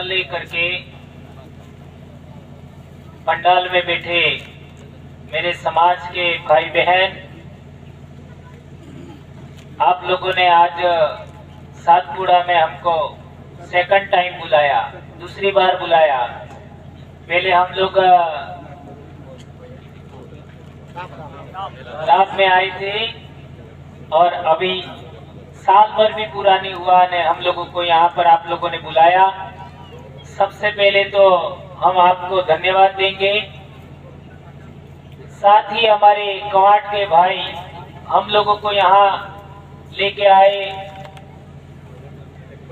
जल लेकर के पंडाल में बैठे मेरे समाज के भाई बहन, आप लोगों ने आज सातपुड़ा में हमको सेकंड टाइम बुलाया, दूसरी बार बुलाया। पहले हम लोग रात में आए थे और अभी साल भर भी पूरा नहीं हुआ ने हम लोगों को यहाँ पर आप लोगों ने बुलाया। सबसे पहले तो हम आपको धन्यवाद देंगे। साथ ही हमारे कवाट के भाई हम लोगों को यहाँ लेके आए।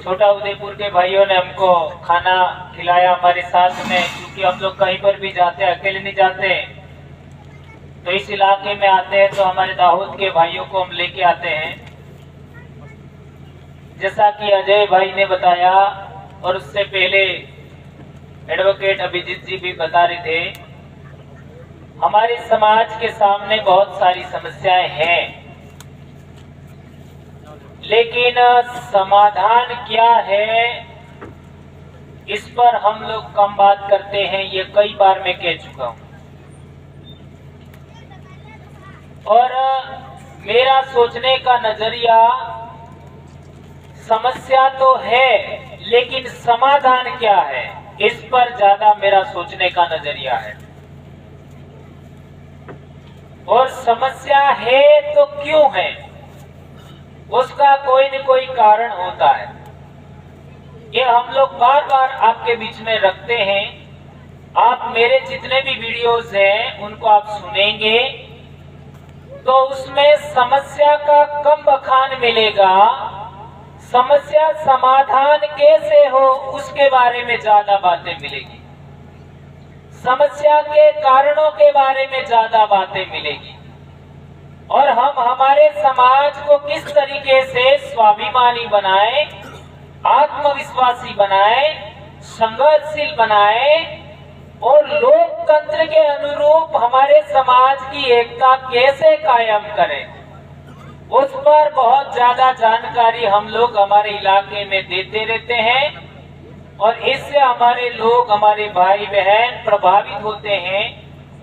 छोटा उदयपुर के भाइयों ने हमको खाना खिलाया हमारे साथ में, क्योंकि हम लोग कहीं पर भी जाते हैं अकेले नहीं जाते, तो इस इलाके में आते हैं तो हमारे दाहोद के भाइयों को हम लेके आते हैं। जैसा कि अजय भाई ने बताया और उससे पहले एडवोकेट अभिजीत जी भी बता रहे थे, हमारे समाज के सामने बहुत सारी समस्याएं हैं, लेकिन समाधान क्या है इस पर हम लोग कम बात करते हैं। ये कई बार मैं कह चुका हूं और मेरा सोचने का नजरिया, समस्या तो है लेकिन समाधान क्या है इस पर ज्यादा मेरा सोचने का नजरिया है। और समस्या है तो क्यों है, उसका कोई न कोई कारण होता है। ये हम लोग बार बार आपके बीच में रखते हैं। आप मेरे जितने भी वीडियोस हैं उनको आप सुनेंगे तो उसमें समस्या का कम बखान मिलेगा, समस्या समाधान कैसे हो उसके बारे में ज्यादा बातें मिलेगी, समस्या के कारणों के बारे में ज्यादा बातें मिलेगी, और हम हमारे समाज को किस तरीके से स्वाभिमानी बनाए, आत्मविश्वासी बनाए, संघर्षशील बनाए और लोकतंत्र के अनुरूप हमारे समाज की एकता कैसे कायम करें, उस पर बहुत ज्यादा जानकारी हम लोग हमारे इलाके में देते रहते हैं। और इससे हमारे लोग, हमारे भाई बहन प्रभावित होते हैं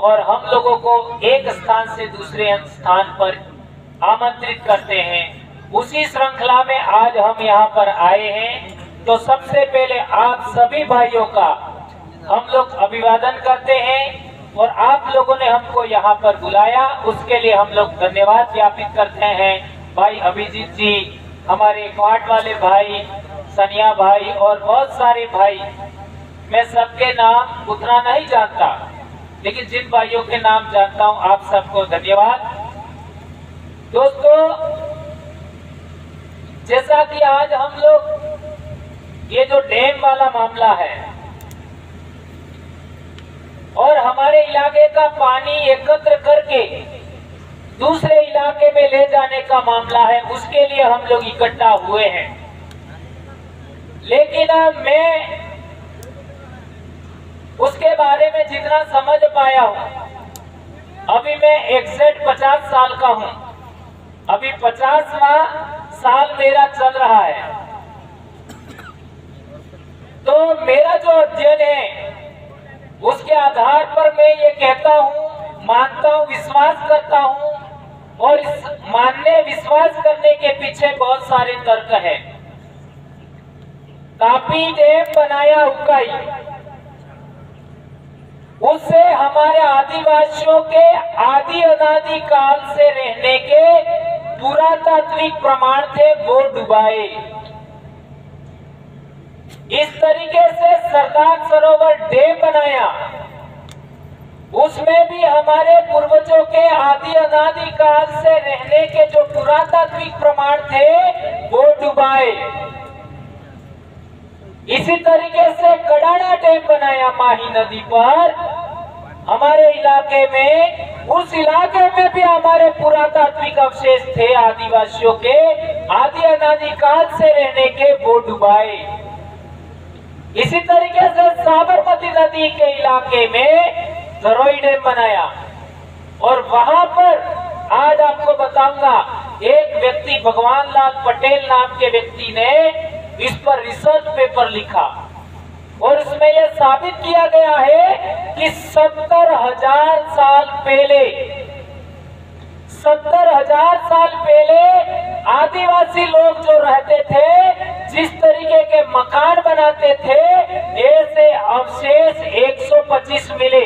और हम लोगों को एक स्थान से दूसरे स्थान पर आमंत्रित करते हैं। उसी श्रृंखला में आज हम यहाँ पर आए हैं। तो सबसे पहले आप सभी भाइयों का हम लोग अभिवादन करते हैं और आप लोगों ने हमको यहाँ पर बुलाया, उसके लिए हम लोग धन्यवाद ज्ञापित करते हैं। भाई अभिजीत जी, हमारे क्वाट वाले भाई, सनिया भाई और बहुत सारे भाई, मैं सबके नाम उतना नहीं जानता, लेकिन जिन भाइयों के नाम जानता हूं आप सबको धन्यवाद। दोस्तों, जैसा कि आज हम लोग ये जो डैम वाला मामला है और हमारे इलाके का पानी एकत्र करके दूसरे इलाके में ले जाने का मामला है, उसके लिए हम लोग इकट्ठा हुए हैं। लेकिन मैं उसके बारे में जितना समझ पाया हूं, अभी मैं एग्जैक्ट 50 साल का हूं, अभी 50वां साल मेरा चल रहा है। तो मेरा जो अध्ययन है उसके आधार पर मैं ये कहता हूं, मानता हूं, विश्वास करता हूं, और इस मानने विश्वास करने के पीछे बहुत सारे तर्क हैं। तापी डैम बनाया उकाई, उससे हमारे आदिवासियों के आदि अनादि काल से रहने के पुरातात्विक प्रमाण थे, वो डुबाए। इस तरीके से सरदार सरोवर डैम बनाया, उसमें भी हमारे पूर्वजों के आदि अनादि काल से रहने के जो पुरातात्विक प्रमाण थे वो डुबाए। इसी तरीके से कडाना डैम बनाया माही नदी पर हमारे इलाके में, उस इलाके में भी हमारे पुरातात्विक अवशेष थे आदिवासियों के आदि अनादि काल से रहने के, वो डुबाए। इसी तरीके से साबरमती नदी के इलाके में धरोई डैम बनाया और वहां पर आज आपको बताऊंगा, एक व्यक्ति भगवान लाल पटेल नाम के व्यक्ति ने इस पर रिसर्च पेपर लिखा और उसमें यह साबित किया गया है कि 70,000 साल पहले 70,000 साल पहले आदिवासी लोग जो रहते थे, जिस तरीके के मकान बनाते थे, ऐसे अवशेष 125 मिले।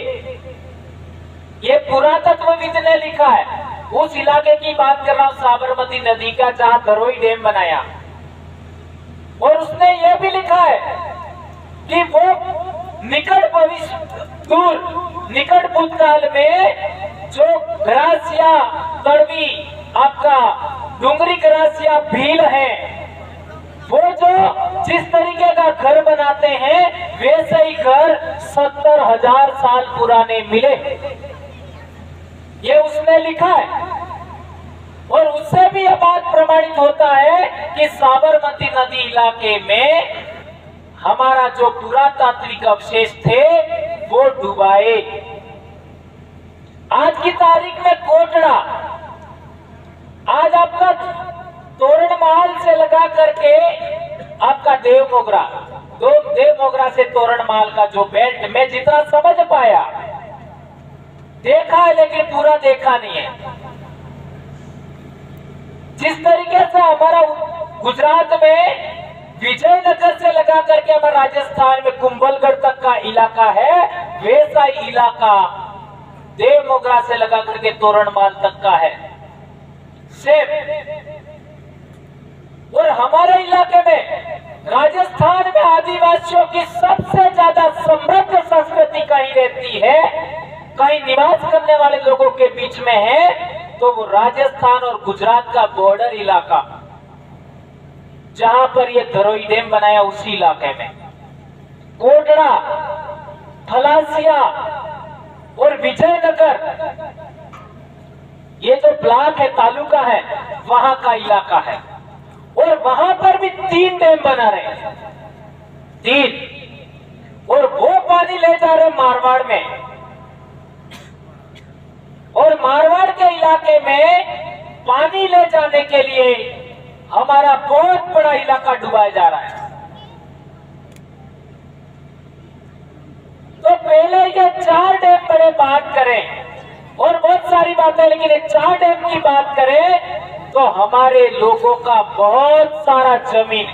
ये पुरातत्वविद ने लिखा है। उस इलाके की बात कर रहा हूं, साबरमती नदी का, जहां धरोई डैम बनाया। और उसने ये भी लिखा है कि वो निकट भविष्य, दूर निकट भूतकाल में जो ग्रासिया कड़वी, आपका डूंगरी ग्रासिया भील है, वो जो जिस तरीके का घर बनाते हैं, वैसे ही घर 70,000 साल पुराने मिले। ये उसने लिखा है। और उससे भी यह बात प्रमाणित होता है कि साबरमती नदी इलाके में हमारा जो पुरातात्विक अवशेष थे वो डुबाए। आज की तारीख में कोटड़ा, आज आपका तोरण महल से लगा करके आपका देव मोगरा से तोरण महल का जो बेल्ट, में जितना समझ पाया, देखा है लेकिन पूरा देखा नहीं है। जिस तरीके से हमारा गुजरात में विजयनगर से लगा करके हमारा राजस्थान में कुंभलगढ़ तक का इलाका है, वैसा ही इलाका देव मोगरा से लगा करके तोरणमाल तक का है सेम। और हमारे इलाके में राजस्थान में आदिवासियों की सबसे ज्यादा समृद्ध संस्कृति कहीं रहती है, कहीं निवास करने वाले लोगों के बीच में है, तो वो राजस्थान और गुजरात का बॉर्डर इलाका, जहां पर ये धरोई डैम बनाया, उसी इलाके में कोटड़ा, थलासिया और विजयनगर, ये जो ब्लॉक है, तालुका है, वहां का इलाका है। और वहां पर भी 3 डैम बना रहे हैं, 3, और वो पानी ले जा रहे मारवाड़ में। और मारवाड़ के इलाके में पानी ले जाने के लिए हमारा बहुत बड़ा इलाका डुबाया जा रहा है। तो पहले ये 4 डैम पर बात करें, और बहुत सारी बातें, लेकिन ये 4 डैम की बात करें तो हमारे लोगों का बहुत सारा जमीन,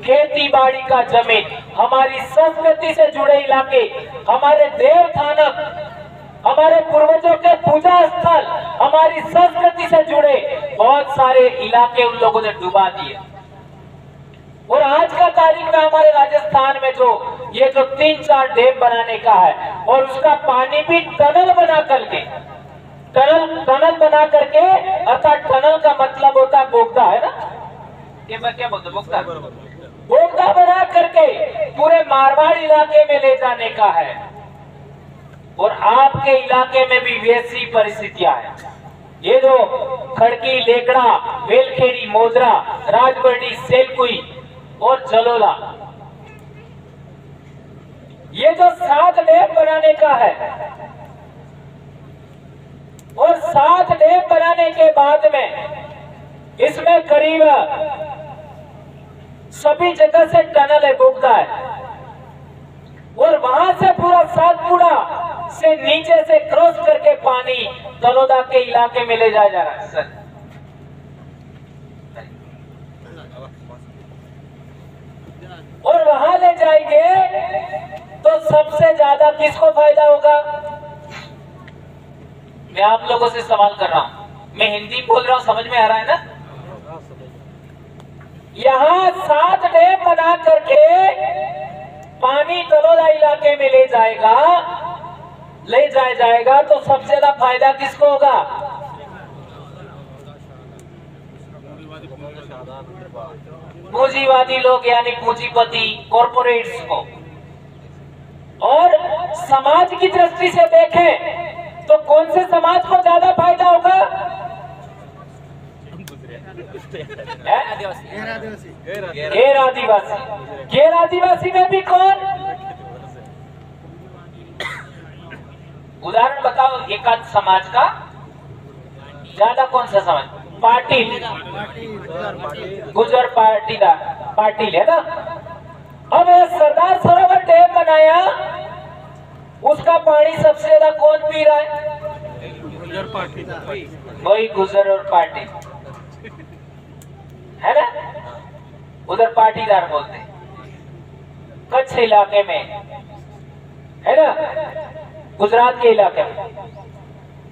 खेती बाड़ी का जमीन, हमारी संस्कृति से जुड़े इलाके, हमारे देवथानक, हमारे पूर्वजों के पूजा स्थल, हमारी संस्कृति से जुड़े बहुत सारे इलाके उन लोगों ने डुबा दिए। और आज का तारीख में हमारे राजस्थान में जो ये जो 3-4 डैम बनाने का है, और उसका पानी भी टनल बना करके, टनल बना करके, अर्थात टनल का मतलब होता है बोगदा, है ना, क्या बोलते बोगदा बना करके पूरे मारवाड़ इलाके में ले जाने का है। और आपके इलाके में भी वैसी परिस्थितियां हैं। ये जो खड़की, लेकड़ा, वेलखेड़ी, मोजरा, राजबर्डी, सेलकुई और जलोला, ये जो 7 डैम बनाने का है, और 7 डैम बनाने के बाद में इसमें करीब सभी जगह से टनल है, बोगदा है, और वहां से पूरा सातपुड़ा से नीचे से क्रॉस करके पानी तलोदा के इलाके में ले जाया जा रहा है सर। और वहां ले जाएंगे तो सबसे ज्यादा किसको फायदा होगा? मैं आप लोगों से सवाल कर रहा हूं, मैं हिंदी बोल रहा हूं, समझ में आ रहा है ना? यहाँ 7 डैम बना करके पानी तलोदा इलाके में ले जाया जाएगा तो सबसे ज्यादा फायदा किसको होगा? पूंजीवादी लोग, यानी पूंजीपति, कॉर्पोरेट्स को। और समाज की दृष्टि से देखें तो कौन से समाज को ज्यादा फायदा होगा? गैर आदिवासी। गैर आदिवासी में भी कौन? उदाहरण बताओ एक आध समाज का, ज्यादा कौन सा समाज? पाटिल, गुजर पाटिल है ना। अब ये सरदार सरोवर डैम बनाया, उसका पानी सबसे ज्यादा कौन पी रहा है? गुर्जर पार्टी, वही गुर्जर और पार्टी है ना, उधर पाटीदार बोलते हैं। कच्छ इलाके में है ना, गुजरात के इलाके में।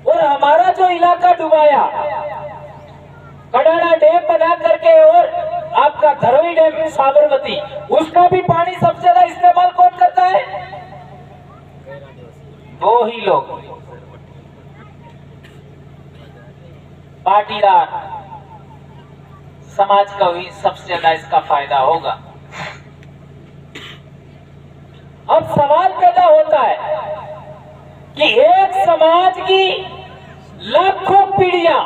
और हमारा जो इलाका डुबाया कडाना डैम बना करके, और आपका धरोई डैम साबरमती, उसका भी पानी सबसे ज्यादा इस्तेमाल कौन करता है? वो ही लोग, पाटीदार समाज का भी सबसे ज्यादा इसका फायदा होगा। अब सवाल पैदा होता है कि एक समाज की लाखों पीढ़ियां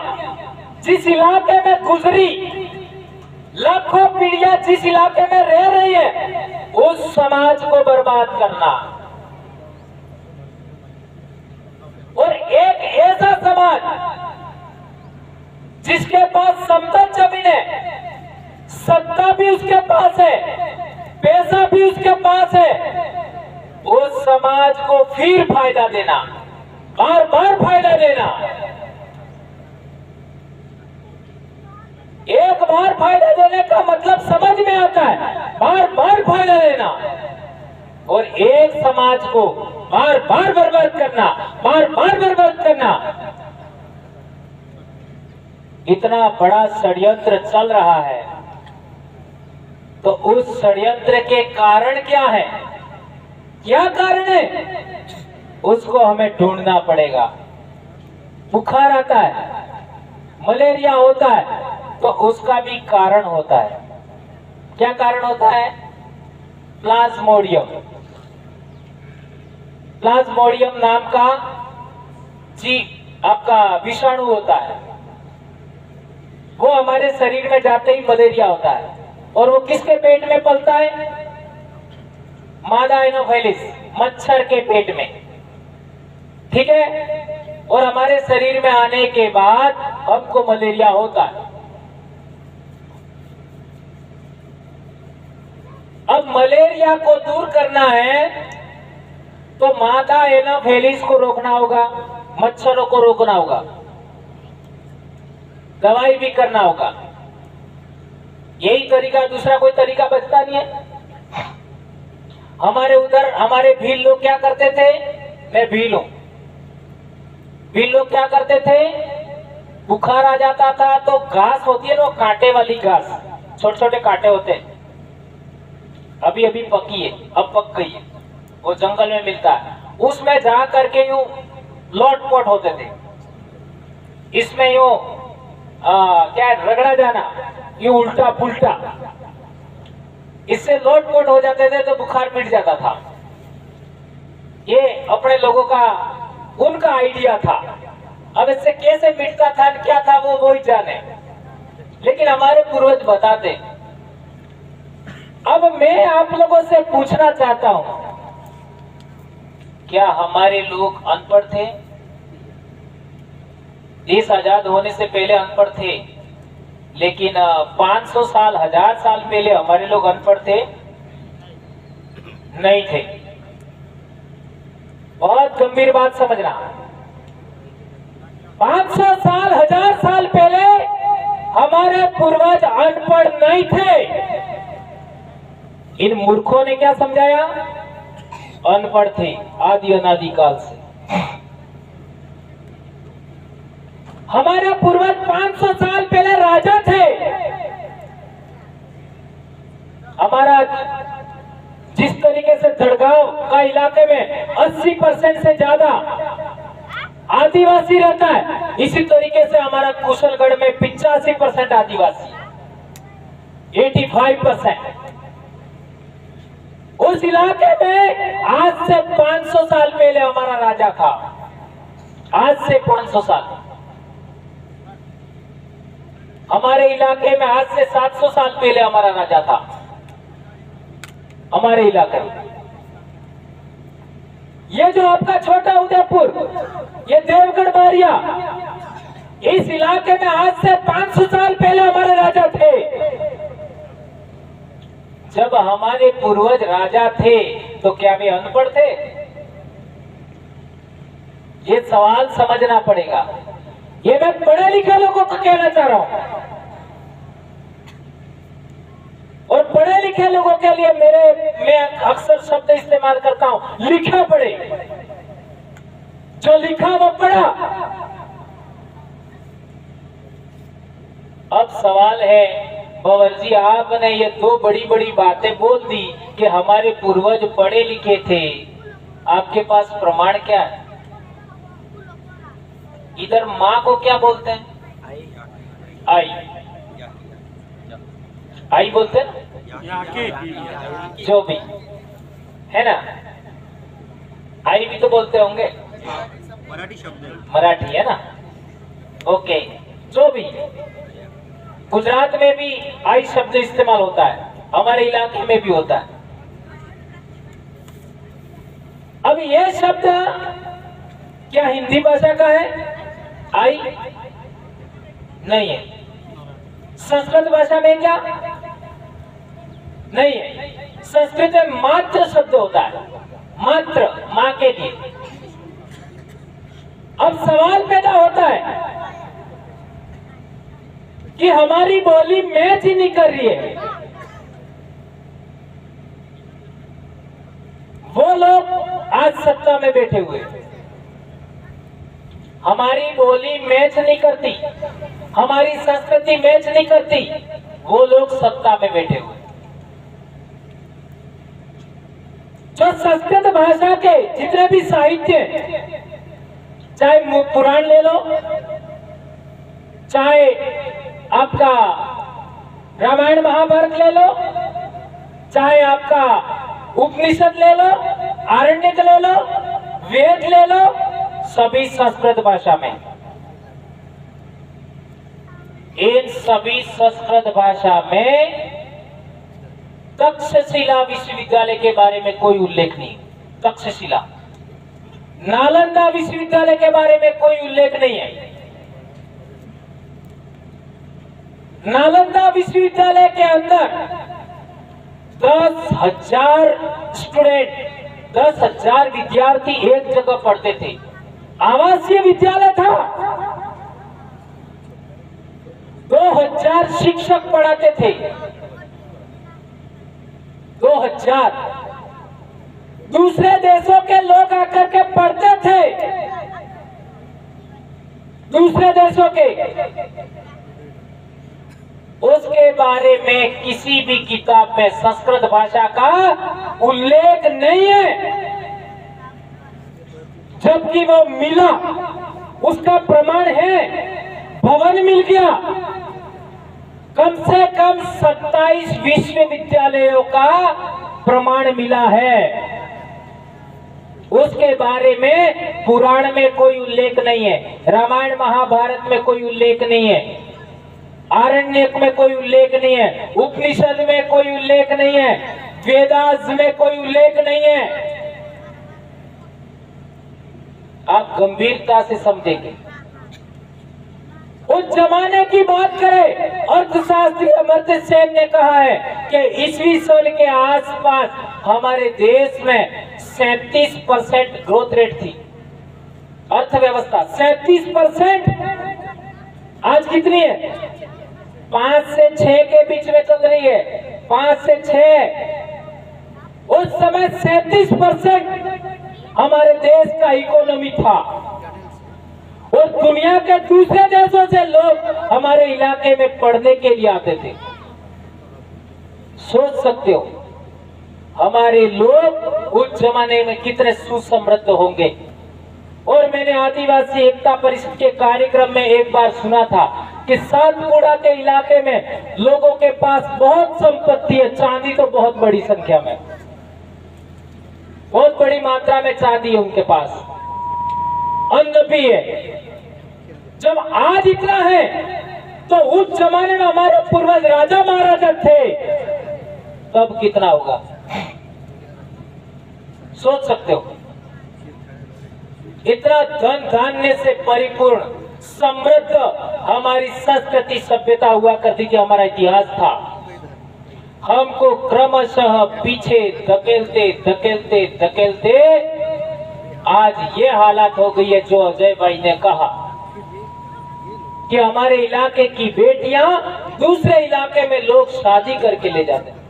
जिस इलाके में गुजरी, लाखों पीढ़ियां जिस इलाके में रह रही है, उस समाज को बर्बाद करना, और एक ऐसा समाज जिसके पास समतल जमीन है, सत्ता भी उसके पास है, पैसा भी उसके पास है, उस समाज को फिर फायदा देना, बार बार फायदा देना। एक बार फायदा देने का मतलब समझ में आता है, बार बार फायदा देना, और एक समाज को बार बार बर्बाद करना, बार बार बर्बाद करना। इतना बड़ा षड्यंत्र चल रहा है, तो उस षड्यंत्र के कारण क्या है, क्या कारण है, उसको हमें ढूंढना पड़ेगा। बुखार आता है, मलेरिया होता है, तो उसका भी कारण होता है। क्या कारण होता है? प्लाज्मोडियम। प्लाज्मोडियम नाम का आपका विषाणु होता है, वो हमारे शरीर में जाते ही मलेरिया होता है। और वो किसके पेट में पलता है? मादा एनोफिलिस, मच्छर के पेट में, ठीक है। और हमारे शरीर में आने के बाद हमको मलेरिया होता है। अब मलेरिया को दूर करना है तो मादा एनोफिलिस को रोकना होगा, मच्छरों को रोकना होगा, दवाई भी करना होगा। यही तरीका, दूसरा कोई तरीका बचता नहीं है। हमारे उधर हमारे भील लोग क्या करते थे, मैं भील हूं, भील लोग क्या करते थे, बुखार आ जाता था तो घास होती है ना, कांटे वाली घास, छोटे छोटे कांटे होते हैं, अभी अभी पकी है, अब पक गई है, वो जंगल में मिलता है, उसमें जा करके यूं लोटपोट होते थे, इसमें यूं क्या रगड़ा जाना, यूं उल्टा पुल्टा, इससे लोटपोट हो जाते थे तो बुखार मिट जाता था। ये अपने लोगों का, उनका आइडिया था। अब इससे कैसे मिटता था, क्या था, वो ही जाने, लेकिन हमारे पूर्वज बताते। अब मैं आप लोगों से पूछना चाहता हूं, क्या हमारे लोग अनपढ़ थे? देश आजाद होने से पहले अनपढ़ थे, लेकिन 500 साल, 1000 साल पहले हमारे लोग अनपढ़ थे? नहीं थे। बहुत गंभीर बात समझना, 500 साल, 1000 साल पहले हमारे पूर्वज अनपढ़ नहीं थे। इन मूर्खों ने क्या समझाया? अनपढ़ थे आदि अनादि काल से। हमारे पूर्वज 500 साल पहले राजा थे। हमारा जिस तरीके से जड़गांव का इलाके में 80% से ज्यादा आदिवासी रहता है, इसी तरीके से हमारा कुशलगढ़ में 85% आदिवासी, 85%। उस इलाके में आज से 500 साल पहले हमारा राजा था, आज से 500 साल। हमारे इलाके में आज से 700 साल पहले हमारा राजा था, हमारे इलाके में। ये जो आपका छोटा उदयपुर, ये देवगढ़ बारिया, इस इलाके में आज से 500 साल पहले हमारे राजा थे। जब हमारे पूर्वज राजा थे तो क्या वे अनपढ़ थे? ये सवाल समझना पड़ेगा। ये मैं पढ़े लिखे लोगों को कहना चाह रहा हूं, और पढ़े लिखे लोगों के लिए मैं अक्सर शब्द इस्तेमाल करता हूं, लिखा पढ़े। जो लिखा वो पढ़ा। अब सवाल है भंवर जी, आपने ये दो बड़ी बड़ी बातें बोल दी कि हमारे पूर्वज पढ़े लिखे थे, आपके पास प्रमाण क्या है? इधर माँ को क्या बोलते हैं? आई। आई बोलते हैं ना, जो भी है ना, आई भी तो बोलते होंगे, मराठी शब्द है, मराठी है ना, ओके। जो भी, गुजरात में भी आई शब्द इस्तेमाल होता है, हमारे इलाके में भी होता है। अब यह शब्द क्या हिंदी भाषा का है? आई नहीं है। संस्कृत भाषा में क्या नहीं है? संस्कृत में मात्र शब्द होता है, मात्र, माँ के लिए। अब सवाल पैदा होता है कि हमारी बोली मैच ही नहीं कर रही है। वो लोग आज सत्ता में बैठे हुए, हमारी बोली मैच नहीं करती, हमारी संस्कृति मैच नहीं करती, वो लोग सत्ता में बैठे हुए। जो संस्कृत भाषा के जितने भी साहित्य, चाहे पुराण ले लो, चाहे आपका रामायण महाभारत ले लो, चाहे आपका उपनिषद ले लो, आरण्यक ले लो, वेद ले लो, सभी संस्कृत भाषा में। इन सभी संस्कृत भाषा में तक्षशिला विश्वविद्यालय के बारे में कोई उल्लेख नहीं। तक्षशिला, नालंदा विश्वविद्यालय के बारे में कोई उल्लेख नहीं है। नालंदा विश्वविद्यालय के अंदर 10,000 स्टूडेंट, 10,000 विद्यार्थी एक जगह पढ़ते थे। आवासीय विद्यालय था। 2,000 शिक्षक पढ़ाते थे। 2,000 दूसरे देशों के लोग आकर के पढ़ते थे। दूसरे देशों के, उसके बारे में किसी भी किताब में संस्कृत भाषा का उल्लेख नहीं है। जबकि वो मिला, उसका प्रमाण है, भवन मिल गया। कम से कम 27 विश्वविद्यालयों का प्रमाण मिला है। उसके बारे में पुराण में कोई उल्लेख नहीं है, रामायण महाभारत में कोई उल्लेख नहीं है, आरण्यक में कोई उल्लेख नहीं है, उपनिषद में कोई उल्लेख नहीं है, वेदास में कोई उल्लेख नहीं है। आप गंभीरता से समझेंगे। उस जमाने की बात करें, अर्थशास्त्री अमर्त्य सेन ने कहा है कि ईस्वी सन के आसपास हमारे देश में 37% ग्रोथ रेट थी। अर्थव्यवस्था 37%। आज कितनी है? 5 से 6 के बीच में चल रही है, 5 से 6। उस समय 37% हमारे देश का इकोनॉमी था, और दुनिया के दूसरे देशों से लोग हमारे इलाके में पढ़ने के लिए आते थे। सोच सकते हो हमारे लोग उस जमाने में कितने सुसमृद्ध होंगे। और मैंने आदिवासी एकता परिषद के कार्यक्रम में एक बार सुना था कि सातपुड़ा के इलाके में लोगों के पास बहुत संपत्ति है, चांदी तो बहुत बड़ी संख्या में, बहुत बड़ी मात्रा में चांदी है उनके पास, अन्न भी है। जब आज इतना है तो उस जमाने में हमारे पूर्वज राजा महाराजा थे, तब कितना होगा? सोच सकते हो। इतना धन धान्य से परिपूर्ण समृद्ध हमारी संस्कृति सभ्यता हुआ करती थी, हमारा इतिहास था। हमको क्रमशः पीछे धकेलते धकेलते धकेलते आज ये हालत हो गई है जो अजय भाई ने कहा कि हमारे इलाके की बेटियां दूसरे इलाके में लोग शादी करके ले जाते हैं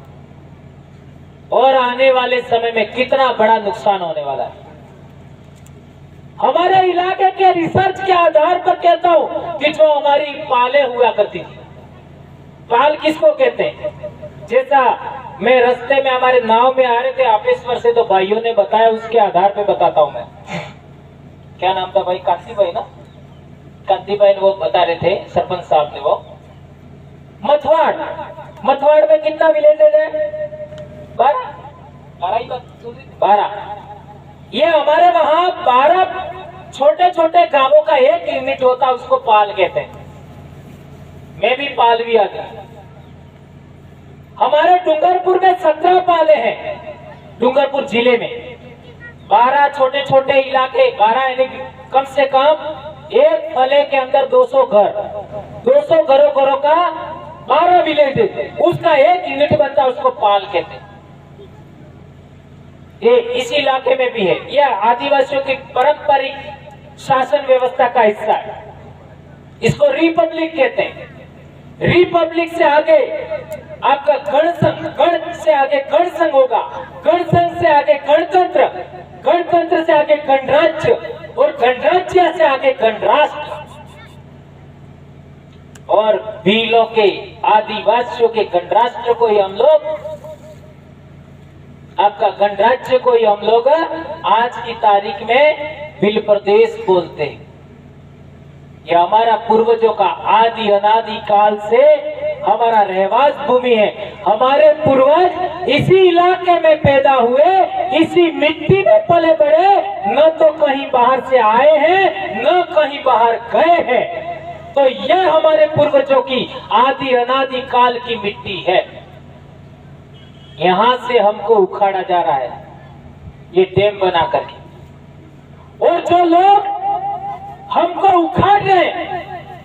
और आने वाले समय में कितना बड़ा नुकसान होने वाला है। हमारे इलाके के रिसर्च के आधार पर कहता हूं कि जो हमारी पाले हुआ करती थी, पाल किसको कहते हैं? जैसा मैं रास्ते में हमारे नाव में आ रहे थे आपेश्वर से, तो भाइयों ने बताया, उसके आधार पे बताता हूं मैं। क्या नाम था भाई? कांति भाई ना? कांति भाई वो बता रहे थे, सरपंच साहब ने। वो मथवाड़ में कितना विलेजेज है? 12। ये हमारे वहां 12 छोटे छोटे गांवों का एक यूनिट होता है, उसको पाल कहते हैं। मैं भी पाल भी आ गया। हमारे डूंगरपुर में 17 पाले हैं। डूंगरपुर जिले में 12 छोटे छोटे इलाके, 12 यानी कम से कम एक फले के अंदर 200 घर, 200 घरों का 12 विलेज, उसका एक यूनिट बनता है, उसको पाल कहते हैं। ये इस इलाके में भी है। यह आदिवासियों की पारंपरिक शासन व्यवस्था का हिस्सा है। इसको रिपब्लिक कहते हैं। रिपब्लिक से आगे आपका गणसंघ, गण से आगे गणसंघ होगा, गणसंघ से आगे गणतंत्र, गणतंत्र से आगे गणराज्य, और गणराज्य से आगे गणराष्ट्र। और भीलों के, आदिवासियों के गणराष्ट्र को ही हम लोग, आपका गणराज्य को ही हम लोग आज की तारीख में भील प्रदेश बोलते हैं। यह हमारा पूर्वजों का आदि अनादि काल से हमारा रहवास भूमि है। हमारे पूर्वज इसी इलाके में पैदा हुए, इसी मिट्टी में पले बड़े, न तो कहीं बाहर से आए हैं, न कहीं बाहर गए हैं। तो यह हमारे पूर्वजों की आदि अनादि काल की मिट्टी है। यहां से हमको उखाड़ा जा रहा है, ये डैम बना करके। और जो लोग हमको उखाड़ रहे,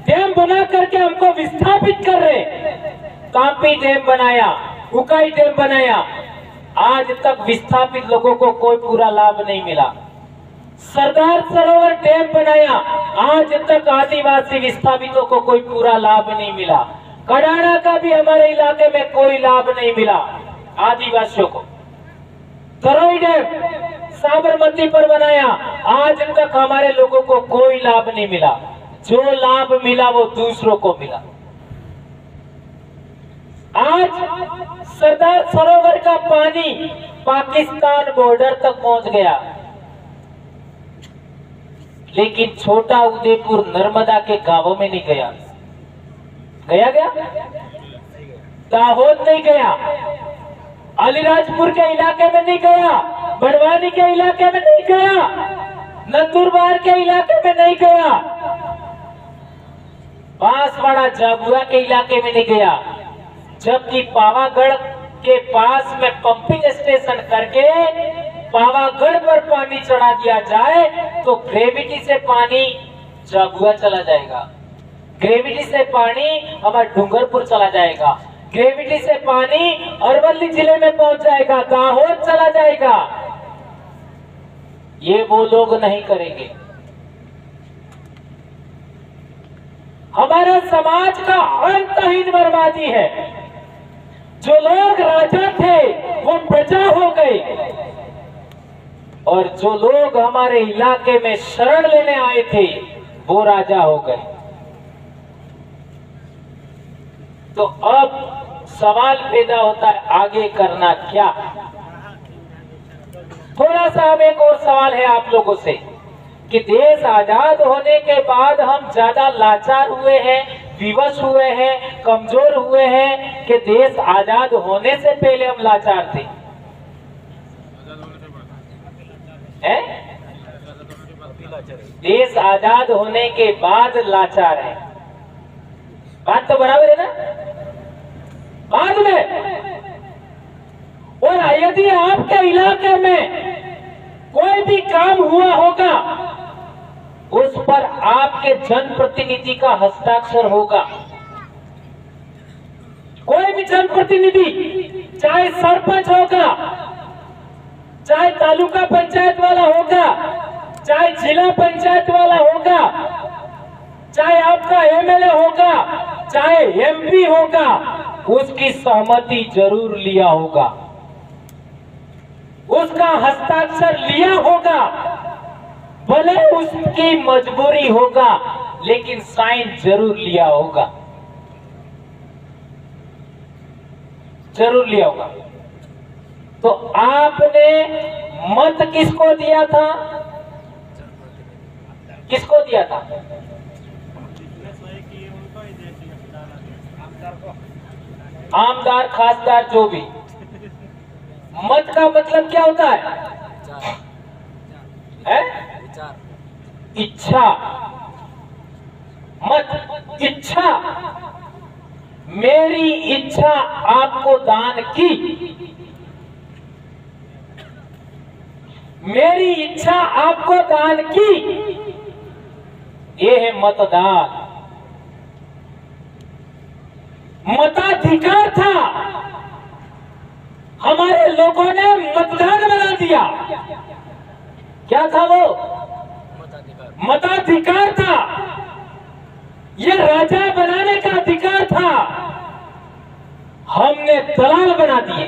डैम बना करके हमको विस्थापित कर रहे, कांपी डैम बनाया, उकाई डैम बनाया, आज तक विस्थापित लोगों को कोई पूरा लाभ नहीं मिला। सरदार सरोवर डैम बनाया, आज तक आदिवासी विस्थापितों को कोई पूरा लाभ नहीं मिला। कडाना का भी हमारे इलाके में कोई लाभ नहीं मिला आदिवासियों को। तरोई डैम साबरमती पर बनाया, आज तक हमारे लोगों को कोई लाभ नहीं मिला। जो लाभ मिला वो दूसरों को मिला। आज सरदार सरोवर का पानी पाकिस्तान बॉर्डर तक पहुंच गया, लेकिन छोटा उदयपुर नर्मदा के गांवों में नहीं गया। गया दाहोद नहीं गया, अलीराजपुर के इलाके में नहीं गया, बड़वानी के इलाके में नहीं गया, नंदुरबार के इलाके में नहीं गया, बांसवाड़ा झाबुआ के इलाके में नहीं गया। जबकि पावागढ़ के पास में पंपिंग स्टेशन करके पावागढ़ पर पानी चढ़ा दिया जाए तो ग्रेविटी से पानी झाबुआ चला जाएगा, ग्रेविटी से पानी हमारा डूंगरपुर चला जाएगा, ग्रेविटी से पानी अरवली जिले में पहुंच जाएगा, दाहोद चला जाएगा। ये वो लोग नहीं करेंगे। हमारे समाज का अंतहीन बर्बादी है। जो लोग राजा थे वो प्रजा हो गए, और जो लोग हमारे इलाके में शरण लेने आए थे वो राजा हो गए। तो अब सवाल पैदा होता है, आगे करना क्या? थोड़ा सा अब एक और सवाल है आप लोगों से कि देश आजाद होने के बाद हम ज्यादा लाचार हुए हैं, विवश हुए हैं, कमजोर हुए हैं कि देश आजाद होने से पहले हम लाचार थे? देश आजाद होने के बाद लाचार है। बात तो बराबर है ना? बाद में। और यदि आपके इलाके में कोई भी काम हुआ होगा उस पर आपके जनप्रतिनिधि का हस्ताक्षर होगा। कोई भी जनप्रतिनिधि चाहे सरपंच होगा, चाहे तालुका पंचायत वाला होगा, चाहे जिला पंचायत वाला होगा, चाहे आपका एमएलए होगा, चाहे एमपी होगा, उसकी सहमति जरूर लिया होगा, उसका हस्ताक्षर लिया होगा। भले उसकी मजबूरी होगा, लेकिन साइन जरूर लिया होगा, जरूर लिया होगा। तो आपने मत किसको दिया था? किसको दिया था? आमदार, खासदार, जो भी। मत का मतलब क्या होता है? इच्छा। मत इच्छा। मेरी इच्छा आपको दान की, मेरी इच्छा आपको दान की, ये है मतदान। मताधिकार था, हमारे लोगों ने मतदान बना दिया। क्या था वो? मताधिकार था। ये राजा बनाने का अधिकार था, हमने दलाल बना दिए।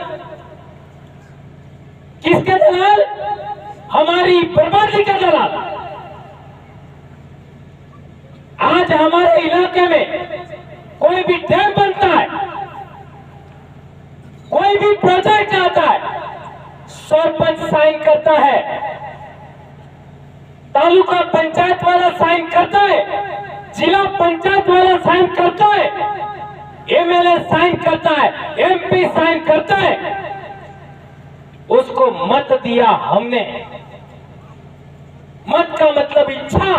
किसके दलाल? हमारी बर्बादी के दलाल। आज हमारे इलाके में कोई भी डैम बनता है, कोई भी प्रोजेक्ट आता है, सरपंच साइन करता है, तालुका पंचायत वाला साइन करता है, जिला पंचायत वाला साइन करता है, एमएलए साइन करता है, एमपी साइन करता है। उसको मत दिया हमने। मत का मतलब इच्छा।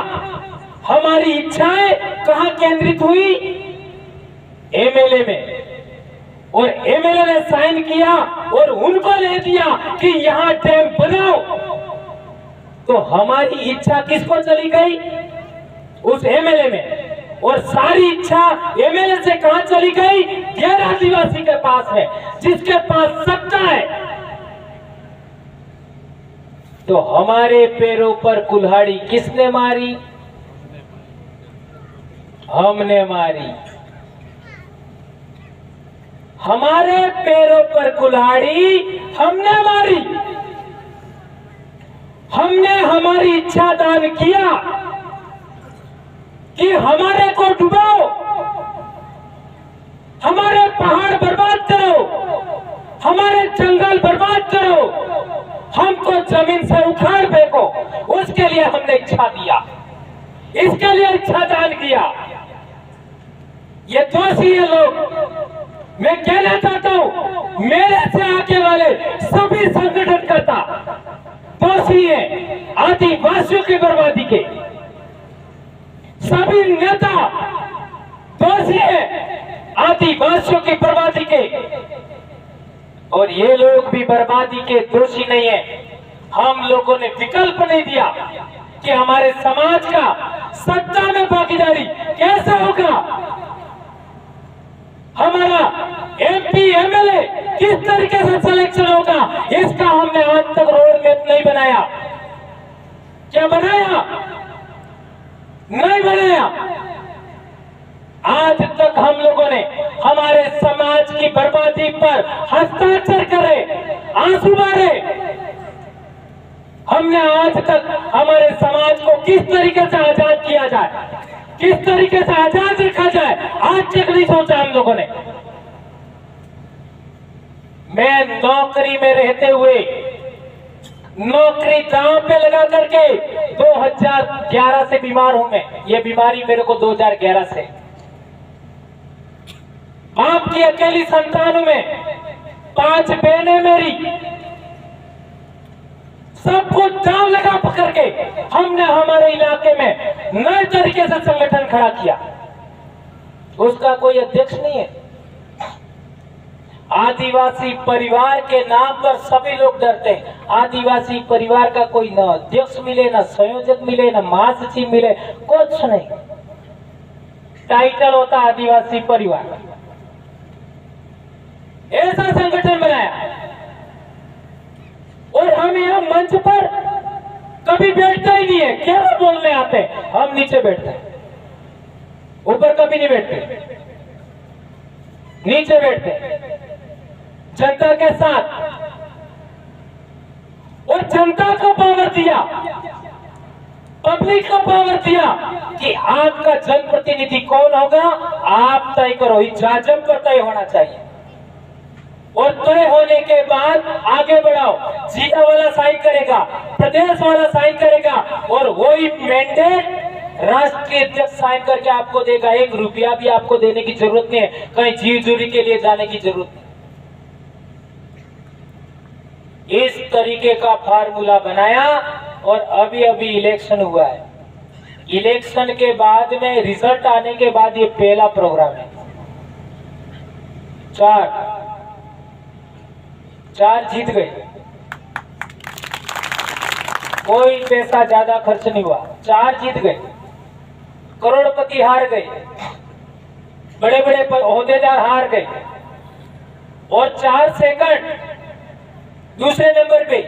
हमारी इच्छाएं कहां केंद्रित हुई? एमएलए में। और एमएलए ने साइन किया और उनको ले दिया कि यहां डैम बनाओ। तो हमारी इच्छा किसको चली गई? उस एमएलए में। और सारी इच्छा एमएलए से कहां चली गई? गैर आदिवासी के पास है, जिसके पास सत्ता है। तो हमारे पैरों पर कुल्हाड़ी किसने मारी? हमने मारी। हमारे पैरों पर कुल्हाड़ी हमने मारी। हमने हमारी इच्छा दान किया कि हमारे को डुबाओ, हमारे पहाड़ बर्बाद करो, हमारे जंगल बर्बाद करो, हमको जमीन से उखाड़ फेंको। उसके लिए हमने इच्छा दिया, इसके लिए इच्छा दान किया। ये दोषी है लोग। मैं कहना चाहता हूं, मेरे से आगे वाले सभी संगठन करता दोषी है आदिवासियों की बर्बादी के। सभी नेता दोषी है आदिवासियों की बर्बादी के। और ये लोग भी बर्बादी के दोषी नहीं है। हम लोगों ने विकल्प नहीं दिया कि हमारे समाज का सत्ता में भागीदारी कैसे होगा, हमारा एमपी एमएलए किस तरीके से सिलेक्शन होगा, इसका हमने आज तक रोड मैप नहीं बनाया। क्या बनाया? नहीं बनाया। आज तक हम लोगों ने हमारे समाज की बर्बादी पर हस्ताक्षर करे, आंसू मारे। हमने आज तक हमारे समाज को किस तरीके से आजाद किया जाए, किस तरीके से आजाद रखा जाए, आज तक नहीं सोचा हम लोगों ने। मैं नौकरी में रहते हुए नौकरी दांव पे लगा करके 2011 से बीमार हूं मैं। ये बीमारी मेरे को 2011 से। बाप की अकेली संतान हूं मैं, 5 बहनें मेरी। सब कुछ दांव लगा पकड़ के हमने हमारे इलाके में नए तरीके से संगठन खड़ा किया। उसका कोई अध्यक्ष नहीं है। आदिवासी परिवार के नाम पर सभी लोग डरते हैं। आदिवासी परिवार का कोई न अध्यक्ष मिले, न संयोजक मिले, न महासचिव मिले, कुछ नहीं। टाइटल होता आदिवासी परिवार। ऐसा संगठन बनाया। और हम यहाँ मंच पर कभी बैठता ही नहीं है, क्या बोलने आते हैं, हम नीचे बैठते हैं, ऊपर कभी नहीं बैठते, नीचे बैठते हैं जनता के साथ। और जनता को पावर दिया, पब्लिक को पावर दिया कि आपका जनप्रतिनिधि कौन होगा, आप तय करो। इजाजम पर तय होना चाहिए और तय होने के बाद आगे बढ़ाओ। जिला वाला साइन करेगा, प्रदेश वाला साइन करेगा और वही मैंडेट राष्ट्रीय अध्यक्ष साइन करके आपको देगा। 1 रुपया भी आपको देने की जरूरत नहीं है, कहीं जीजूरी के लिए जाने की जरूरत नहीं। इस तरीके का फार्मूला बनाया और अभी अभी इलेक्शन हुआ है। इलेक्शन के बाद में रिजल्ट आने के बाद ये पहला प्रोग्राम है। 4 जीत गए, कोई पैसा ज्यादा खर्च नहीं हुआ, 4 जीत गए, करोड़पति हार गए, बड़े बड़े ओहदेदार हार गए और 4 सेकंड दूसरे नंबर पे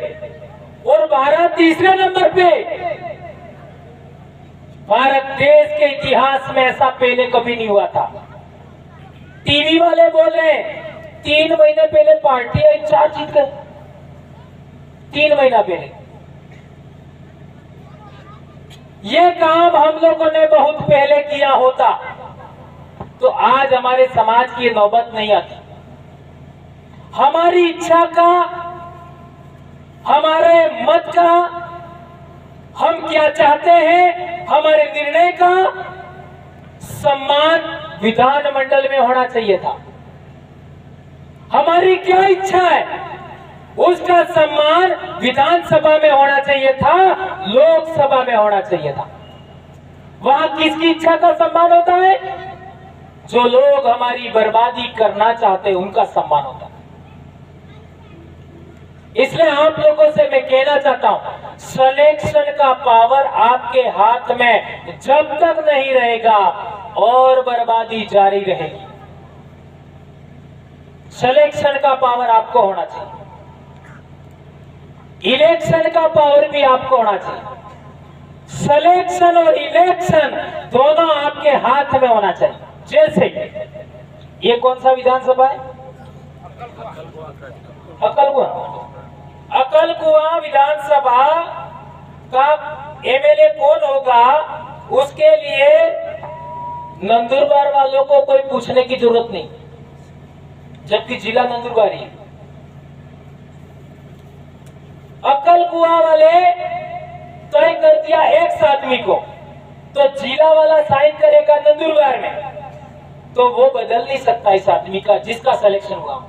और भारत तीसरे नंबर पे। भारत देश के इतिहास में ऐसा पहले कभी नहीं हुआ था। टीवी वाले बोल रहे हैं 3 महीने पहले पार्टी आई, 4 जीत गए, 3 महीना पहले। ये काम हम लोगों ने बहुत पहले किया होता तो आज हमारे समाज की नौबत नहीं आती। हमारी इच्छा का, हमारे मत का, हम क्या चाहते हैं, हमारे निर्णय का सम्मान विधानमंडल में होना चाहिए था। हमारी क्या इच्छा है उसका सम्मान विधानसभा में होना चाहिए था, लोकसभा में होना चाहिए था। वहां किसकी इच्छा का सम्मान होता है? जो लोग हमारी बर्बादी करना चाहते हैं उनका सम्मान होता है। इसलिए आप लोगों से मैं कहना चाहता हूं, सिलेक्शन का पावर आपके हाथ में जब तक नहीं रहेगा और बर्बादी जारी रहेगी। सिलेक्शन का पावर आपको होना चाहिए, इलेक्शन का पावर भी आपको होना चाहिए। सिलेक्शन और इलेक्शन दोनों आपके हाथ में होना चाहिए। जैसे ये कौन सा विधानसभा है? अकलकुआ विधानसभा का एमएलए कौन होगा, उसके लिए नंदुरबार वालों को कोई पूछने की जरूरत नहीं, जबकि जिला नंदुरबार ही। अकलकुआ वाले तय कर दिया X आदमी को, तो जिला वाला साइन करेगा नंदुरबार में, तो वो बदल नहीं सकता इस आदमी का जिसका सिलेक्शन हुआ।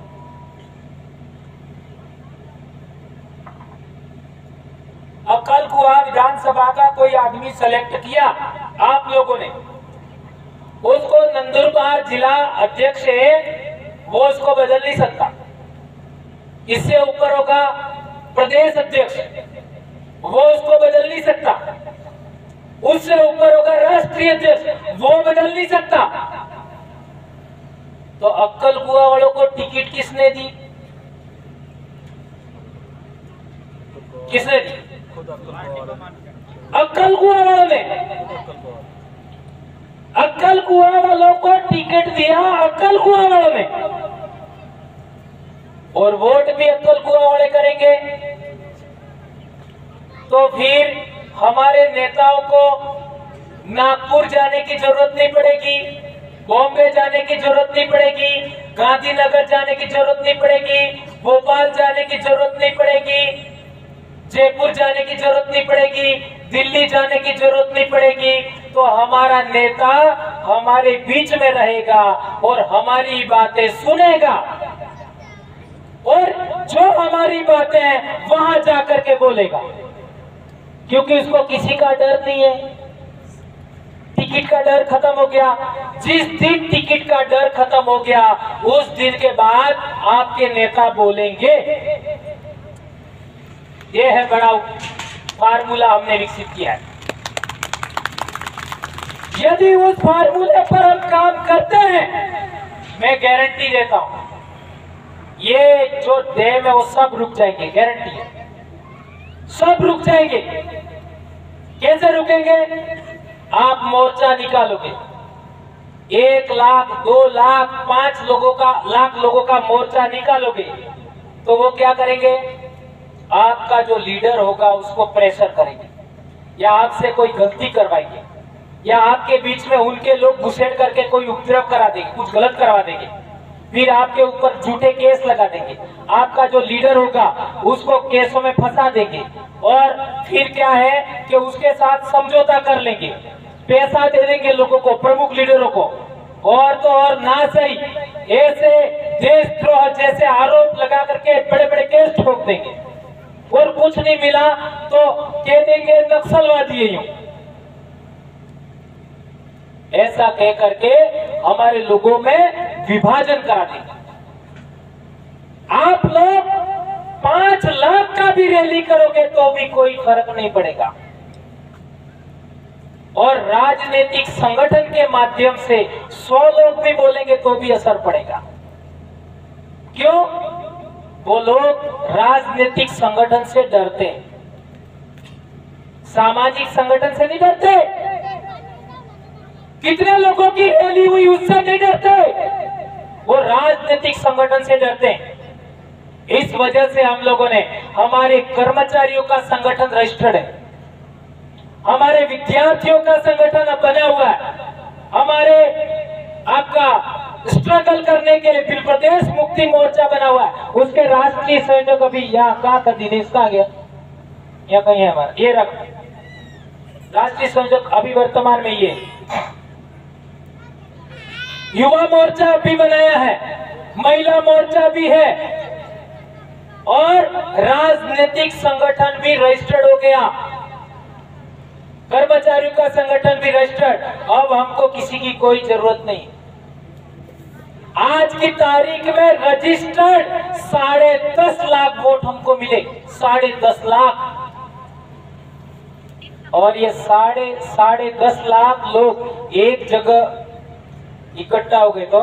अकलकुआ विधानसभा का कोई आदमी सेलेक्ट किया आप लोगों ने, उसको नंदुरबार जिला अध्यक्ष है, वो उसको बदल नहीं सकता। इससे ऊपर होगा प्रदेश अध्यक्ष, वो उसको बदल नहीं सकता। उससे ऊपर होगा राष्ट्रीय अध्यक्ष, वो बदल नहीं सकता। तो अक्कलकुआ वालों को टिकट किसने दी? किसने दी? अक्कलकुआ वालों ने। अक्कलकुआ वालों को टिकट दिया अक्कलकुआ वालों ने, और वोट भी अक्कलकुआ वाले करेंगे। तो फिर हमारे नेताओं को नागपुर जाने की जरूरत नहीं पड़ेगी, बॉम्बे जाने की जरूरत नहीं पड़ेगी, गांधीनगर जाने की जरूरत नहीं पड़ेगी, भोपाल जाने की जरूरत नहीं पड़ेगी, जयपुर जाने की जरूरत नहीं पड़ेगी, दिल्ली जाने की जरूरत नहीं पड़ेगी। तो हमारा नेता हमारे बीच में रहेगा और हमारी बातें सुनेगा, और जो हमारी बातें वहां जाकर के बोलेगा, क्योंकि उसको किसी का डर नहीं है। टिकट का डर खत्म हो गया। जिस दिन टिकट का डर खत्म हो गया उस दिन के बाद आपके नेता बोलेंगे। ये है बड़ा फार्मूला हमने विकसित किया है। यदि उस फार्मूले पर हम काम करते हैं, मैं गारंटी देता हूं ये जो डैम है वो सब रुक जाएंगे, गारंटी है, सब रुक जाएंगे। कैसे रुकेंगे? आप मोर्चा निकालोगे, 1 लाख 2 लाख 5 लाख लोगों का मोर्चा निकालोगे, तो वो क्या करेंगे? आपका जो लीडर होगा उसको प्रेशर करेंगे, या आपसे कोई गलती करवाएंगे, या आपके बीच में उनके लोग घुसेड़ करके कोई उपद्रव करा देंगे, कुछ गलत करवा देंगे, फिर आपके ऊपर झूठे केस लगा देंगे। आपका जो लीडर होगा उसको केसों में फंसा देंगे, और फिर क्या है कि उसके साथ समझौता कर लेंगे, पैसा दे देंगे लोगों को, प्रमुख लीडरों को, और तो और ना सही ऐसे देशद्रोह जैसे आरोप लगा करके बड़े बड़े केस ठोक देंगे, और कुछ नहीं मिला तो कह देंगे नक्सलवादी है। ऐसा कह करके हमारे लोगों में विभाजन करा देंगे। आप लोग 5 लाख का भी रैली करोगे तो भी कोई फर्क नहीं पड़ेगा, और राजनीतिक संगठन के माध्यम से 100 लोग भी बोलेंगे तो भी असर पड़ेगा। क्यों? वो लोग राजनीतिक संगठन से डरते हैं, सामाजिक संगठन से नहीं डरते। कितने लोगों की रैली हुई उससे नहीं डरते, वो राजनीतिक संगठन से डरते हैं। इस वजह से हम लोगों ने हमारे कर्मचारियों का संगठन रजिस्टर्ड है, हमारे विद्यार्थियों का संगठन अब बना हुआ है, हमारे आपका स्ट्रगल करने के लिए फिर प्रदेश मुक्ति मोर्चा बना हुआ है, उसके राष्ट्रीय संयोजक अभी यहाँ कहा था, दिनेश का गया, यहाँ कहीं है हमारा, ये रख राष्ट्रीय संयोजक अभी वर्तमान में ये। युवा मोर्चा भी बनाया है, महिला मोर्चा भी है, और राजनीतिक संगठन भी रजिस्टर्ड हो गया, कर्मचारियों का संगठन भी रजिस्टर्ड। अब हमको किसी की कोई जरूरत नहीं। आज की तारीख में रजिस्टर्ड 10.5 लाख वोट हमको मिले, 10.5 लाख, और ये 10.5 लाख लोग एक जगह इकट्ठा हो गए तो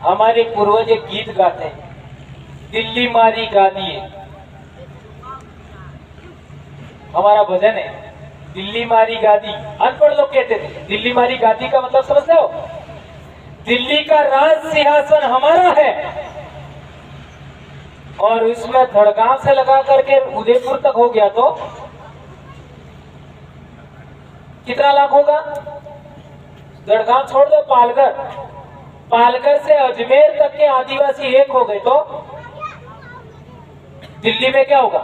हमारे पूर्वज एक गीत गाते हैं, दिल्ली मारी गादी है, हमारा भजन है, दिल्ली मारी गादी। अनपढ़ लोग कहते थे, दिल्ली मारी गादी का मतलब समझते हो? दिल्ली का राज सिंहासन हमारा है, और इसमें धड़गांव से लगा करके उदयपुर तक हो गया तो कितना लाख होगा? धड़गांव छोड़ दो, पालघर से अजमेर तक के आदिवासी एक हो गए तो दिल्ली में क्या होगा?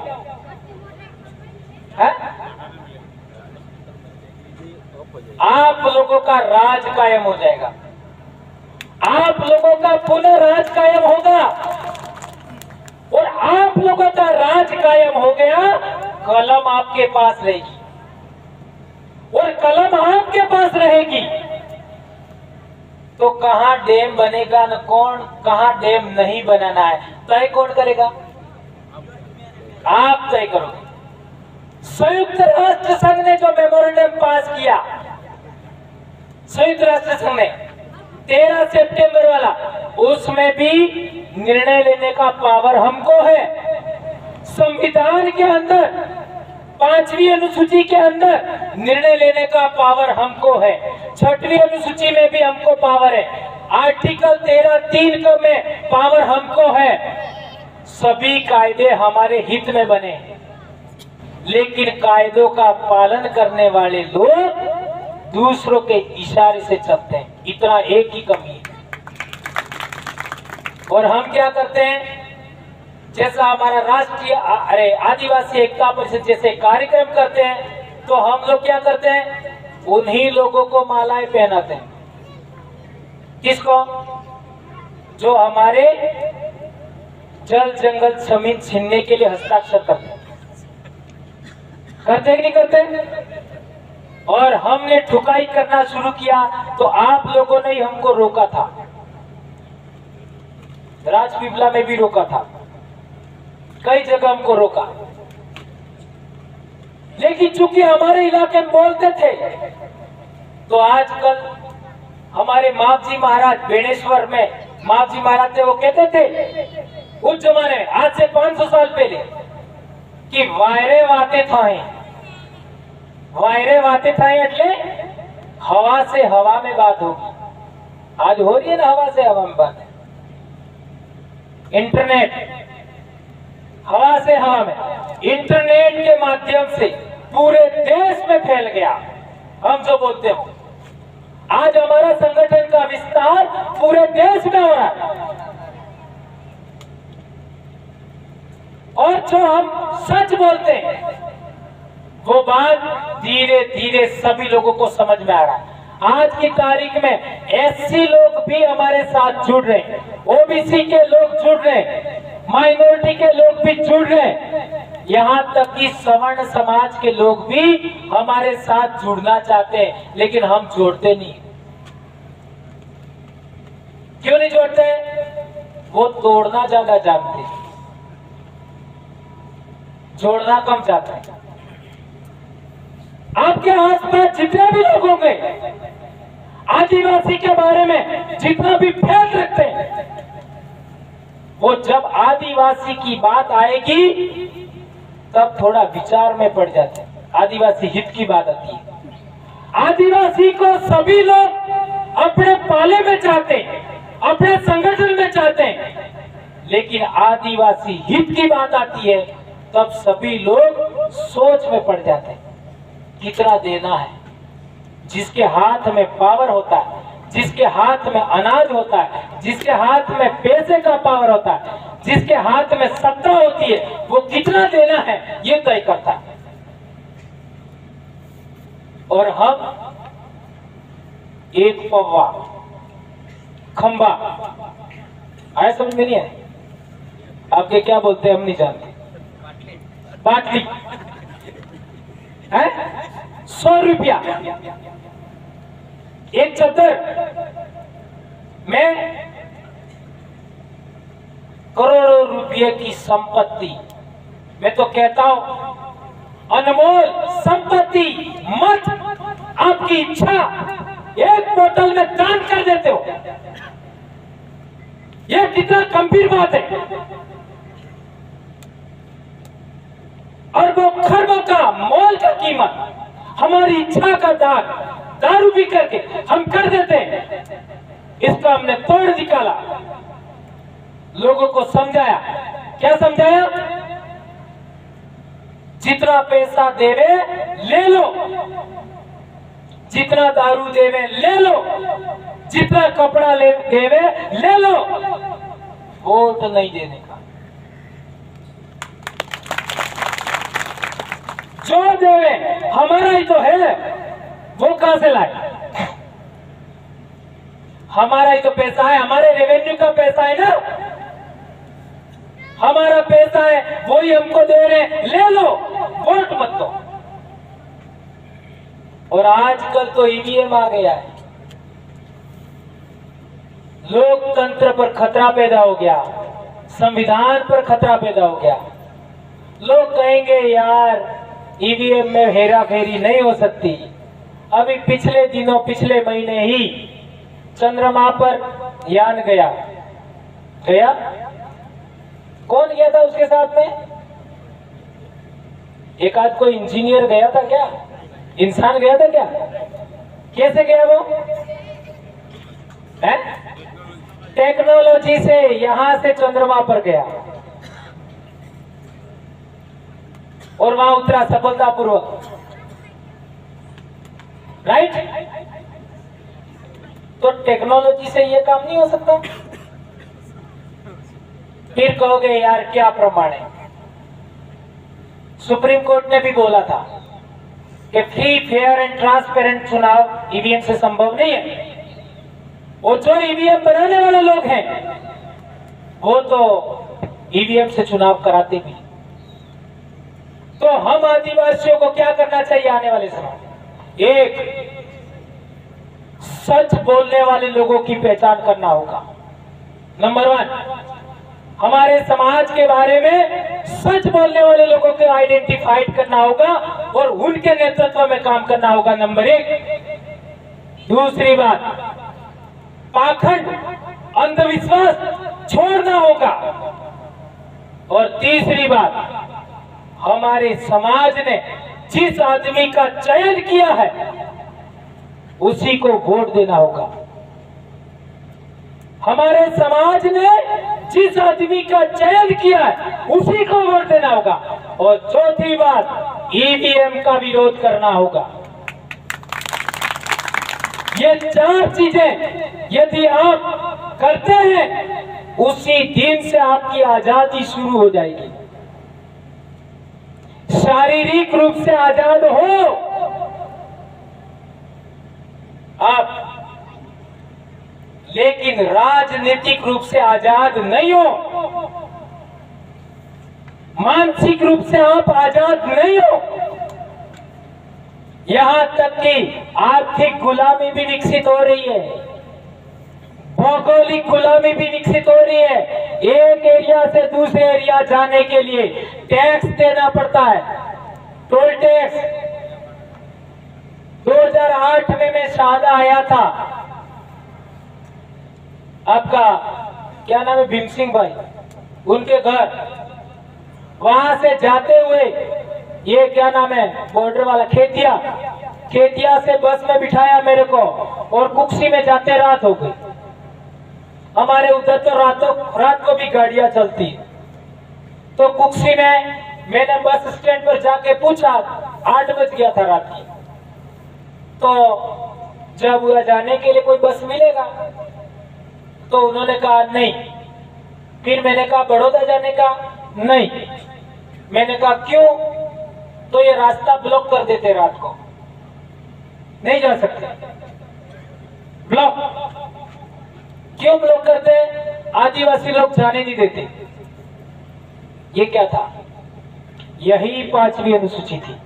है? आप लोगों का राज कायम हो जाएगा, आप लोगों का पुनः राज कायम होगा, और आप लोगों का राज कायम हो गया, कलम आपके पास रहेगी, और कलम आपके पास रहेगी तो कहां डैम बनेगा न कौन, कहां डैम नहीं बनाना है, तय कौन करेगा? आप तय करोगे। संयुक्त राष्ट्र संघ ने जो मेमोरेंडम पास किया, संयुक्त राष्ट्र संघ ने 13 सितंबर वाला, उसमें भी निर्णय लेने का पावर हमको है। संविधान के अंदर 5वीं अनुसूची के अंदर निर्णय लेने का पावर हमको है, 6वीं अनुसूची में भी हमको पावर है, आर्टिकल 13(3) में पावर हमको है। सभी कायदे हमारे हित में बने हैं, लेकिन कायदों का पालन करने वाले लोग दूसरों के इशारे से चलते हैं, इतना एक ही कमी है। और हम क्या करते हैं? जैसा हमारा राष्ट्रीय आदिवासी एकता परिषद जैसे कार्यक्रम करते हैं, तो हम लोग क्या करते हैं? उन्हीं लोगों को मालाएं पहनाते हैं। किसको? जो हमारे जल जंगल जमीन छीनने के लिए हस्ताक्षर करते हैं। करते कि नहीं करते? और हमने ठुकाई करना शुरू किया तो आप लोगों ने ही हमको रोका था, राजपीपला में भी रोका था, कई जगह हमको रोका, लेकिन चूंकि हमारे इलाके में बोलते थे तो आजकल हमारे माप जी महाराज बेणेश्वर में माँ जी महाराज थे वो कहते थे उस जमाने आज से 500 साल पहले कि वायरे वाते थाए એટલે हवा से हवा में बात होगी। आज हो रही है ना हवा से हवा में बात। इंटरनेट हवा से हवा में, इंटरनेट के माध्यम से पूरे देश में फैल गया। हम जो बोलते हो आज हमारा संगठन का विस्तार पूरे देश में हो रहा है और जो हम सच बोलते हैं वो बात धीरे धीरे सभी लोगों को समझ में आ रहा है। आज की तारीख में एससी लोग भी हमारे साथ जुड़ रहे हैं, ओबीसी के लोग जुड़ रहे हैं, माइनॉरिटी के लोग भी जुड़ रहे हैं, यहाँ तक कि सवर्ण समाज के लोग भी हमारे साथ जुड़ना चाहते हैं, लेकिन हम जोड़ते नहीं। क्यों नहीं जोड़ते? वो तोड़ना ज्यादा जानते, जोड़ना कम चाहते हैं। आपके आसपास जितने भी लोग होंगे आदिवासी के बारे में जितना भी ख्याल रखते हैं, वो जब आदिवासी की बात आएगी तब थोड़ा विचार में पड़ जाते हैं। आदिवासी हित की बात आती है। आदिवासी को सभी लोग अपने पाले में चाहते हैं, अपने संगठन में चाहते हैं, लेकिन आदिवासी हित की बात आती है तब सभी लोग सोच में पड़ जाते हैं कितना देना है। जिसके हाथ में पावर होता है, जिसके हाथ में अनाज होता है, जिसके हाथ में पैसे का पावर होता है, जिसके हाथ में सत्ता होती है, वो कितना देना है ये तय करता है। और हम एक पौवा खंबा आया समझ में नहीं है? आपके क्या बोलते हैं हम नहीं जानते। बाटली है 100 रुपया एक चद्दर में करोड़ों रुपये की संपत्ति। मैं तो कहता हूं अनमोल संपत्ति मत, आपकी इच्छा एक बोतल में दान कर देते हो, यह कितना गंभीर बात है। और वो खरबों का मोल का कीमत हमारी इच्छा का दान दारू भी करके हम कर देते हैं। इसका हमने तोड़ निकाला, लोगों को समझाया। क्या समझाया? जितना पैसा देवे ले लो, जितना दारू देवे ले लो, जितना कपड़ा देवे ले लो, वोट नहीं देने का। जो देवे हमारा ही तो है, वो कहां से लाए? हमारा ही तो पैसा है, हमारे रेवेन्यू का पैसा है ना, हमारा पैसा है, वही हमको दे रहे, ले लो, वोट मत दो। और आजकल तो ईवीएम आ गया है, लोकतंत्र पर खतरा पैदा हो गया, संविधान पर खतरा पैदा हो गया। लोग कहेंगे यार ईवीएम में हेरा फेरी नहीं हो सकती। अभी पिछले दिनों, पिछले महीने ही चंद्रमा पर यान गया। कौन गया था उसके साथ में? एक आध कोई इंजीनियर गया था क्या? इंसान गया था क्या? कैसे गया वो? है? टेक्नोलॉजी से यहां से चंद्रमा पर गया और वहां उतरा सफलतापूर्वक। राइट? तो टेक्नोलॉजी से ये काम नहीं हो सकता। फिर कहोगे यार क्या प्रमाण है? सुप्रीम कोर्ट ने भी बोला था कि फ्री, फेयर एंड ट्रांसपेरेंट चुनाव ईवीएम से संभव नहीं है। और जो ईवीएम बनाने वाले लोग हैं वो तो ईवीएम से चुनाव कराते भी। तो हम आदिवासियों को क्या करना चाहिए आने वाले समय? एक, सच बोलने वाले लोगों की पहचान करना होगा। नंबर 1, हमारे समाज के बारे में सच बोलने वाले लोगों को आइडेंटिफाइड करना होगा और उनके नेतृत्व में काम करना होगा। नंबर 1। दूसरी बात, पाखंड अंधविश्वास छोड़ना होगा। और तीसरी बात, हमारे समाज ने जिस आदमी का चयन किया है उसी को वोट देना होगा। हमारे समाज ने जिस आदमी का चयन किया है उसी को वोट देना होगा। और चौथी बात, ईवीएम का विरोध करना होगा। ये 4 चीजें यदि आप करते हैं उसी दिन से आपकी आजादी शुरू हो जाएगी। शारीरिक रूप से आजाद हो आप, लेकिन राजनीतिक रूप से आजाद नहीं हो, मानसिक रूप से आप आजाद नहीं हो। यहां तक कि आर्थिक गुलामी भी विकसित हो रही है, भौगोलिक गुलामी भी विकसित हो रही है। एक एरिया से दूसरे एरिया जाने के लिए टैक्स देना पड़ता है, टोल टैक्स। 2008 में मैं शाहदा आया था, आपका क्या नाम है, भीम सिंह भाई, उनके घर, वहां से जाते हुए ये क्या नाम है, बॉर्डर वाला खेतिया से बस में बिठाया मेरे को और कुक्सी में जाते रात हो गई। हमारे उधर तो रात को भी गाड़ियां चलती है। तो कुक्सी में मैंने बस स्टैंड पर जाके पूछा, 8 बज गया था रात की, तो जब हुआ जाने के लिए कोई बस मिलेगा, तो उन्होंने कहा नहीं। फिर मैंने कहा बड़ौदा जाने का, नहीं। मैंने कहा क्यों? तो ये रास्ता ब्लॉक कर देते, रात को नहीं जा सकते। ब्लॉक क्यों ब्लॉक करते? आदिवासी लोग जाने नहीं देते। ये क्या था? यही 5वीं अनुसूची थी।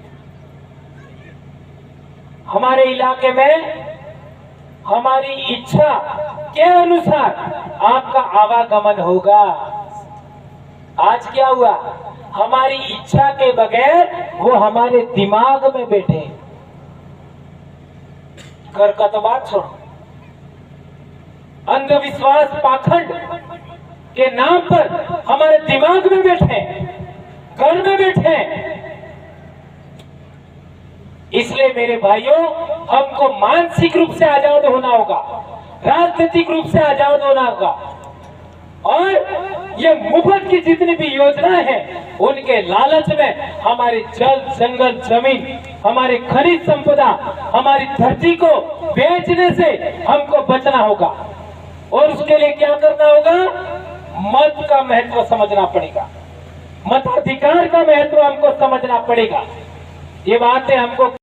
हमारे इलाके में हमारी इच्छा के अनुसार आपका आवागमन होगा। आज क्या हुआ? हमारी इच्छा के बगैर वो हमारे दिमाग में बैठे। घर का तो बात छोड़ो, अंधविश्वास पाखंड के नाम पर हमारे दिमाग में बैठे, घर में बैठे। इसलिए मेरे भाइयों, हमको मानसिक रूप से आजाद होना होगा, राजनीतिक रूप से आजाद होना होगा। और ये मुफ्त की जितनी भी योजनाएं हैं उनके लालच में हमारे जल, जंगल, जमीन, हमारे खनिज संपदा, हमारी धरती को बेचने से हमको बचना होगा। और उसके लिए क्या करना होगा? मत का महत्व समझना पड़ेगा, मताधिकार का महत्व हमको समझना पड़ेगा। ये बातें हमको